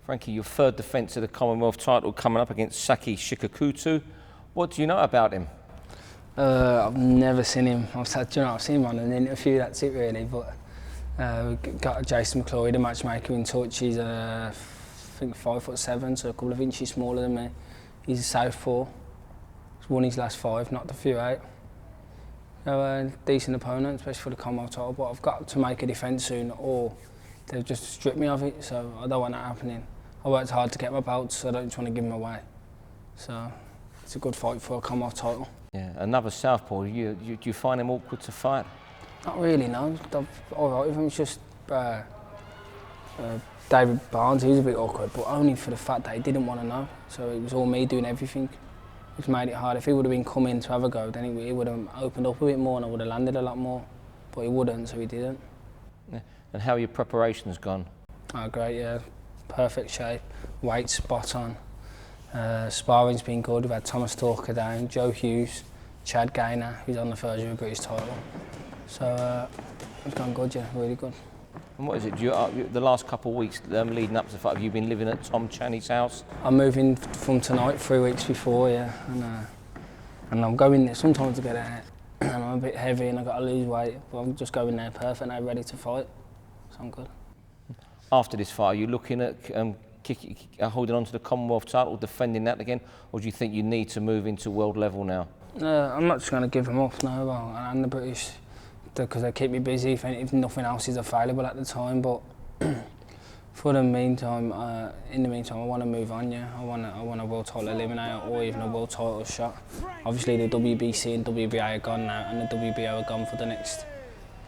Frankie, your third defence of the Commonwealth title coming up against Sacky Shikukutu. What do you know about him? I've never seen him. I've seen him on an interview, that's it really. But we got Jason McCloy, the matchmaker, in touch. He's I think 5'7", so a couple of inches smaller than me. He's a southpaw. He's won his last 5, knocked a few out. So decent opponent, especially for the Commonwealth title. But I've got to make a defence soon, or they've just stripped me of it. So I don't want that happening. I worked hard to get my belts, so I don't just want to give them away. So it's a good fight for a Commonwealth title. Yeah, another southpaw. Do you find him awkward to fight? Not really, no. I'm all right with him. It's just David Barnes. He was a bit awkward, but only for the fact that he didn't want to know. So it was all me doing everything, which made it hard. If he would have been coming to have a go, then he would have opened up a bit more and I would have landed a lot more. But he wouldn't, so he didn't. Yeah. And how are your preparations gone? Oh, great, yeah. Perfect shape. Weight spot on. Sparring's been good. We've had Thomas Talker down, Joe Hughes, Chad Gaynor, who's on the verge of a British title. So it's gone good, yeah, really good. And what is it? The last couple of weeks leading up to the fight, have you been living at Tom Chaney's house? I'm moving from tonight, 3 weeks before, yeah. And I'm going there sometimes to get out. And I'm a bit heavy and I've got to lose weight, but I'm just going there perfect now, ready to fight. So I'm good. After this fight, are you looking at holding on to the Commonwealth title, defending that again, or do you think you need to move into world level now? I'm not just going to give them up, no. Well, and the British, because they keep me busy if nothing else is available at the time. But for the meantime, in the meantime, I want to move on. Yeah, I want a world title eliminator or even a world title shot. Obviously, the WBC and WBA are gone now, and the WBO are gone for the next,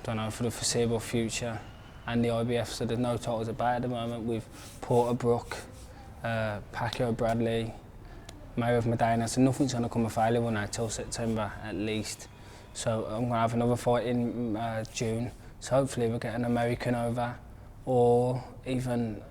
for the foreseeable future. And the IBF, so there's no titles about at the moment with Porter Brook, Pacquiao Bradley, Mayweather Medina, so nothing's going to come available now till September at least. So I'm going to have another fight in June, so hopefully we'll get an American over, or even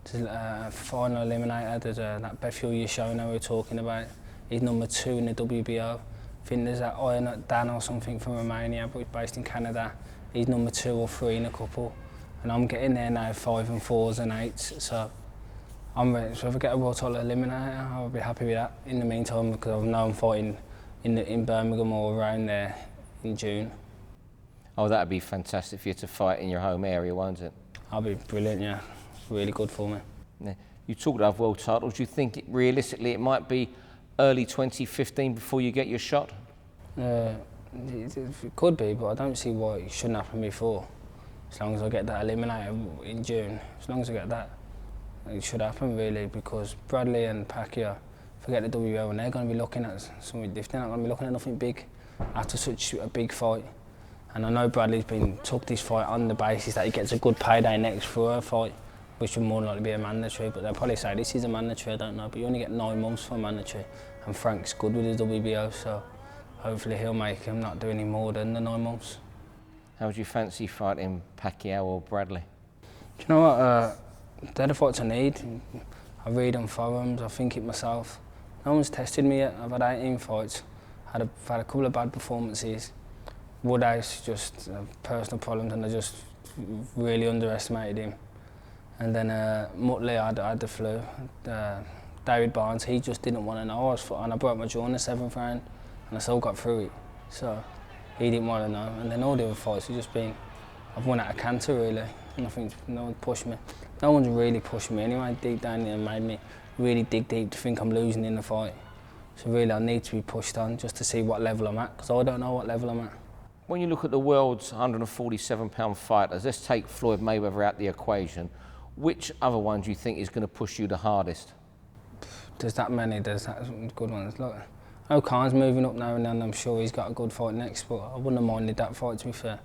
final eliminator. There's that Bethel Yashona we were talking about. He's number 2 in the WBO. I think there's that Iron Dan or something from Romania, but he's based in Canada. He's number 2 or 3 in a couple, and I'm getting there now, 5 and 4s and 8s. So I'm ready. So if I get a world title eliminator, I'll be happy with that. In the meantime, because I know I'm fighting in Birmingham or around there in June. Oh, that'd be fantastic for you to fight in your home area, won't it? That'll be brilliant. Yeah, really good for me. Yeah. You talked of world titles. Do you think realistically it might be early 2015 before you get your shot? It could be, but I don't see why it shouldn't happen before. As long as I get that eliminator in June, as long as I get that, it should happen really, because Bradley and Pacquiao, forget the WBO, and they're going to be looking at something different. They're not going to be looking at nothing big after such a big fight. And I know Bradley's took this fight on the basis that he gets a good payday next for a fight, which would more likely be a mandatory, but they'll probably say this is a mandatory, I don't know, but you only get 9 months for a mandatory, and Frank's good with his WBO, so hopefully he'll make him not do any more than the 9 months. How would you fancy fighting Pacquiao or Bradley? Do you know what? They're the fights I need. I read on forums, I think it myself. No one's tested me yet. I've had 18 fights. I've had a couple of bad performances. Woodhouse, just personal problems, and I just really underestimated him. And then Mutley, I had the flu. David Barnes, he just didn't want to know. And I broke my jaw in the 7th round. And I still got through it, so he didn't want to know. And then all the other fights have just been, I've won out of canter really. Nothing, no one pushed me. No one's really pushed me anyway, deep down there, and made me really dig deep to think I'm losing in the fight. So really I need to be pushed on just to see what level I'm at, because I don't know what level I'm at. When you look at the world's 147-pound fighters, let's take Floyd Mayweather out the equation. Which other one do you think is going to push you the hardest? There's that many, there's that good ones. Look, Khan's moving up now and then, I'm sure he's got a good fight next, but I wouldn't have minded that fight, to be fair,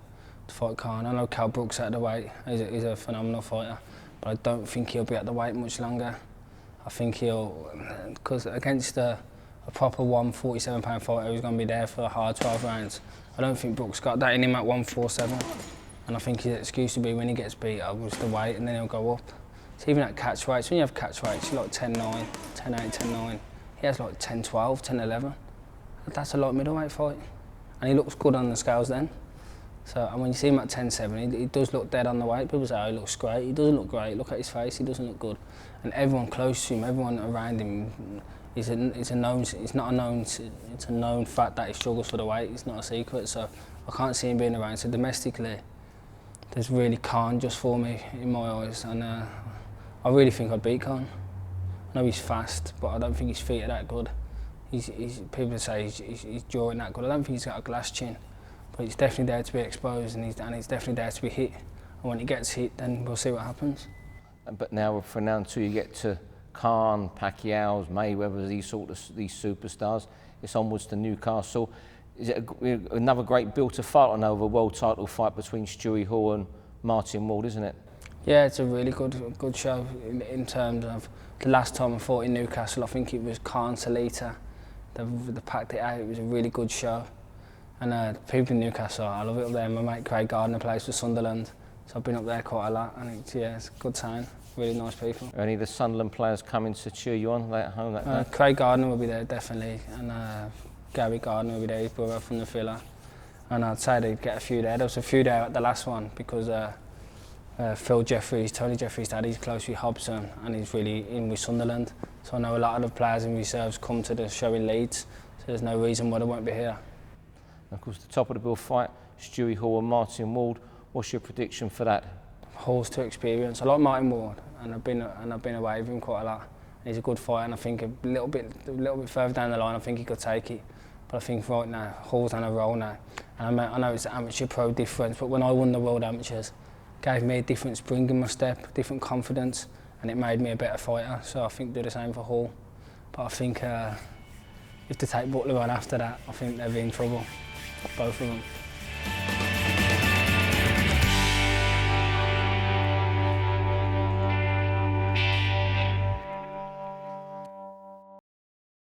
to fight Khan. I know Cal Brooks at the weight, he's a phenomenal fighter, but I don't think he'll be at the weight much longer. I think he'll, because against a proper 147-pound fighter who's going to be there for a hard 12 rounds, I don't think Brooks got that in him at 147, and I think his excuse will be when he gets beat, I'll just the weight and then he'll go up. So even at catch weights, when you have catch weights, you're like 10-9, 10-8, 10-9. He has like 10-12, 10-11. That's a light middleweight fight. And he looks good on the scales then. So, and when you see him at 10-7, he does look dead on the weight. People say, oh, he looks great. He doesn't look great. Look at his face. He doesn't look good. And everyone close to him, everyone around him, it's a known fact that he struggles for the weight. It's not a secret. So I can't see him being around. So domestically, there's really Khan just for me in my eyes, and I really think I'd beat Khan. I know he's fast, but I don't think his feet are that good. People say he's drawing that good. I don't think he's got a glass chin. But he's definitely there to be exposed, and he's definitely there to be hit. And when he gets hit, then we'll see what happens. But now, from now until you get to Khan, Pacquiao's, Mayweather's, these superstars, it's onwards to Newcastle. Is it another great bill to fight on over a world title fight between Stewie Hall and Martin Ward, isn't it? Yeah, it's a really good show in terms of the last time I fought in Newcastle. I think it was Khan Salita. They packed it out. It was a really good show. And people in Newcastle, I love it up there. My mate Craig Gardner plays for Sunderland, so I've been up there quite a lot, and it's a good time. Really nice people. Are any of the Sunderland players coming to cheer you on at home that day? Craig Gardner will be there definitely, and Gary Gardner will be there, his brother from the Villa. And I'd say they'd get a few there. There was a few there at the last one because Phil Jeffries, Tony Jeffries' dad, he's close with Hobson, and he's really in with Sunderland. So I know a lot of the players in reserves come to the show in Leeds, so there's no reason why they won't be here. Of course, the top of the bill fight, Stewie Hall and Martin Ward. What's your prediction for that? Hall's too experienced. I like Martin Ward, and I've been away with him quite a lot. He's a good fighter, and I think a little bit further down the line, I think he could take it. But I think right now, Hall's on a roll now. And I know it's amateur pro difference, but when I won the World Amateurs, it gave me a different spring in my step, different confidence, and it made me a better fighter. So I think do the same for Hall. But I think if they take Butler on after that, I think they'll be in trouble. Both of them.